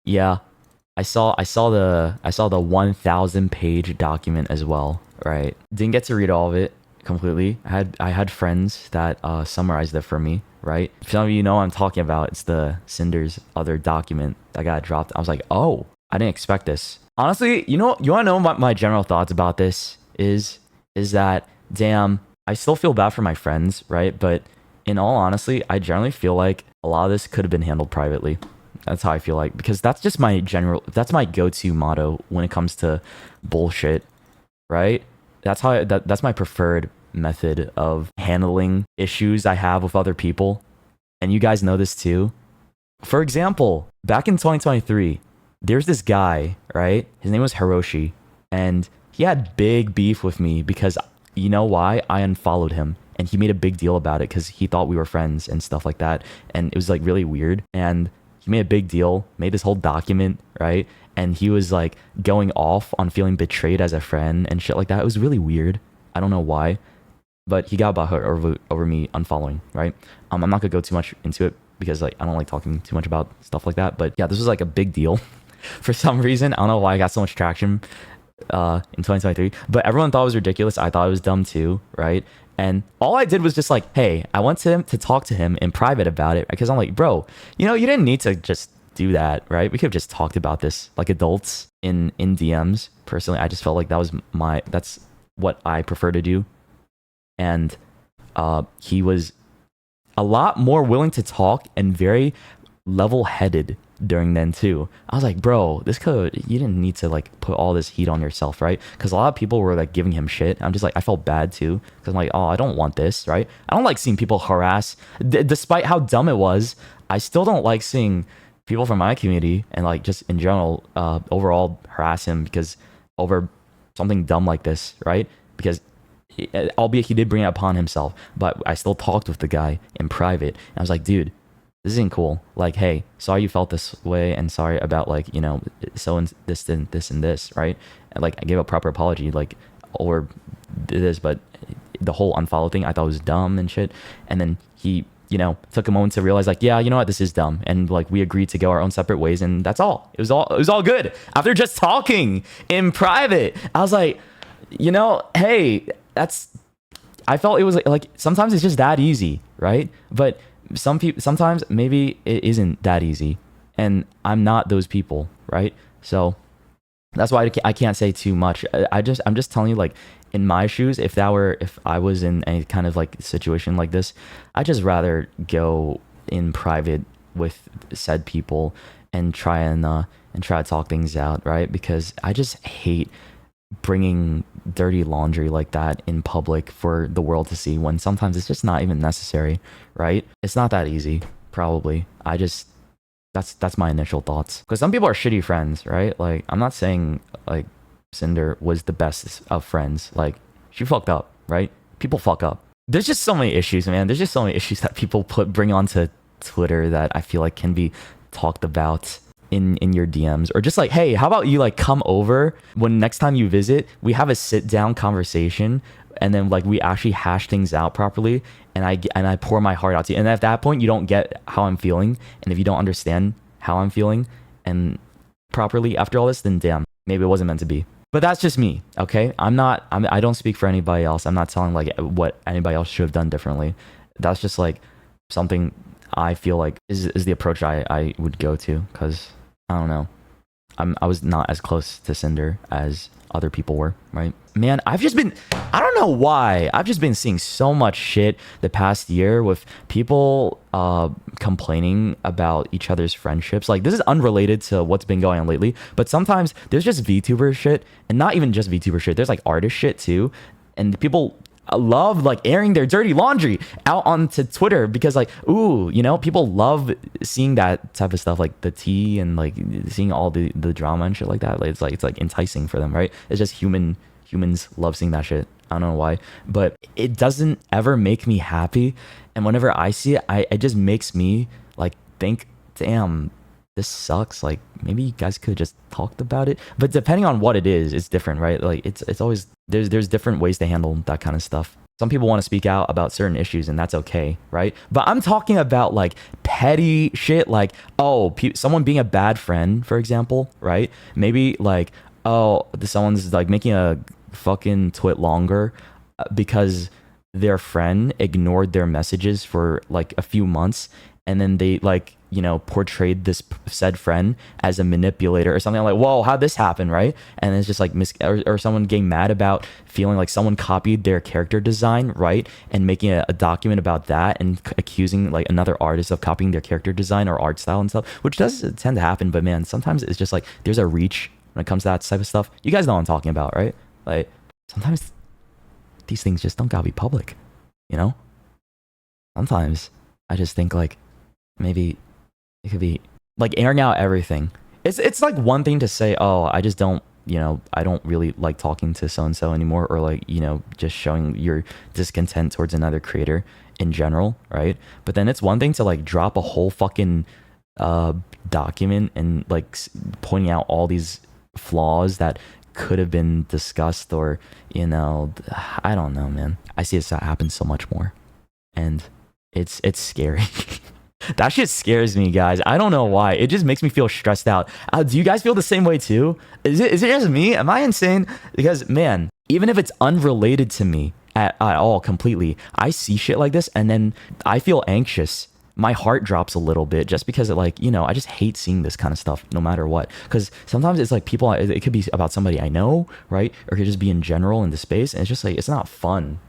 Yeah, I saw the 1,000 page document as well, right? Didn't get to read all of it completely. I had friends that summarized it for me, right? Some of you know what I'm talking about. It's the Cinder's other document that got dropped. I was like, oh, I didn't expect this. Honestly, you wanna know what my general thoughts about this is that damn, I still feel bad for my friends, right? But in all honesty, I generally feel like a lot of this could have been handled privately. That's how I feel like, because that's just that's my go-to motto when it comes to bullshit, right? That's my preferred method of handling issues I have with other people. And you guys know this too. For example, back in 2023, there's this guy, right? His name was Hiroshi, and he had big beef with me because you know why? I unfollowed him. And he made a big deal about it because he thought we were friends and stuff like that. And it was like really weird. And he made a big deal, made this whole document, right? And he was like going off on feeling betrayed as a friend and shit like that. It was really weird. I don't know why, but he got butthurt over me unfollowing, right? I'm not gonna go too much into it because like I don't like talking too much about stuff like that. But yeah, this was like a big deal for some reason. I don't know why I got so much traction in 2023, but everyone thought it was ridiculous. I thought it was dumb too, right? And all I did was just like, hey, I want to talk to him in private about it because I'm like, bro, you didn't need to just do that, right? We could have just talked about this like adults in DMs. Personally, I just felt like that's what I prefer to do. And he was a lot more willing to talk and very level-headed during then too. I was like, bro, you didn't need to like put all this heat on yourself, right? Because a lot of people were like giving him shit. I'm just like, I felt bad too because I'm like, oh, I don't want this, right? I don't like seeing people harass despite how dumb it was. I still don't like seeing people from my community and like just in general overall harass him because over something dumb like this, right? Because albeit he did bring it upon himself, but I still talked with the guy in private and I was like, dude, this isn't cool. Like, hey, sorry you felt this way and sorry about like, so and this, right? And like I gave a proper apology, like over this, but the whole unfollow thing I thought was dumb and shit. And then he, took a moment to realize like, yeah, you know what, this is dumb. And like we agreed to go our own separate ways and that's all. It was all good. After just talking in private, I was like, hey, I felt it was like sometimes it's just that easy, right? But sometimes maybe it isn't that easy and I'm not those people, right? So that's why I can't say too much. I'm just telling you, like, in my shoes, if I was in any kind of like situation like this, I'd just rather go in private with said people and try to talk things out, right? Because I just hate bringing dirty laundry like that in public for the world to see when sometimes it's just not even necessary, right? It's not that easy, probably. That's my initial thoughts. Because some people are shitty friends, right? Like, I'm not saying like Cinder was the best of friends. Like, she fucked up, right? People fuck up. There's just so many issues, man. There's just so many issues that people bring onto Twitter that I feel like can be talked about in your DMs, or just like, hey, how about you like come over when next time you visit, we have a sit down conversation and then like we actually hash things out properly and I pour my heart out to you. And at that point you don't get how I'm feeling, and if you don't understand how I'm feeling and properly after all this, then damn, maybe it wasn't meant to be. But that's just me, okay? I don't speak for anybody else. I'm not telling like what anybody else should have done differently. That's just like something I feel like is the approach I would go to, because I don't know. I was not as close to Cinder as other people were, right? Man, I don't know why. I've just been seeing so much shit the past year with people complaining about each other's friendships. Like, this is unrelated to what's been going on lately, but sometimes there's just VTuber shit, and not even just VTuber shit. There's like artist shit too, and people love like airing their dirty laundry out onto Twitter because like, ooh, people love seeing that type of stuff, like the tea and like seeing all the drama and shit like that. Like, it's like enticing for them, right? It's just humans love seeing that shit. I don't know why, but it doesn't ever make me happy. And whenever I see it, it just makes me like think, damn, this sucks. Like, maybe you guys could have just talked about it. But depending on what it is, it's different, right? Like, it's always there's different ways to handle that kind of stuff. Some people want to speak out about certain issues, and that's okay, right? But I'm talking about like petty shit, like, oh, someone being a bad friend, for example, right? Maybe like, oh, someone's like making a fucking twit longer because their friend ignored their messages for like a few months, and then they like, you know, portrayed this said friend as a manipulator or something. I'm like, whoa, how'd this happen, right? And it's just like or someone getting mad about feeling like someone copied their character design, right? And making a document about that and accusing like another artist of copying their character design or art style and stuff, which does tend to happen. But man, sometimes it's just like there's a reach when it comes to that type of stuff. You guys know what I'm talking about, right? Like sometimes these things just don't gotta be public, you know? Sometimes I just think like maybe it could be like airing out everything. It's like one thing to say, oh, I just don't, you know, I don't really like talking to so and so anymore, or like, you know, just showing your discontent towards another creator in general, right? But then it's one thing to like drop a whole fucking document and like pointing out all these flaws that could have been discussed, or, you know, I don't know, man. I see it happen so much more, and it's scary. That shit scares me, guys. I don't know why. It just makes me feel stressed out. Do you guys feel the same way too? Is it just me? Am I insane? Because man, even if it's unrelated to me at all completely, I see shit like this and then I feel anxious. My heart drops a little bit just because it, like, you know, I just hate seeing this kind of stuff no matter what. Because sometimes it's like people, it could be about somebody I know, right? Or it could just be in general in the space. And it's just like, it's not fun.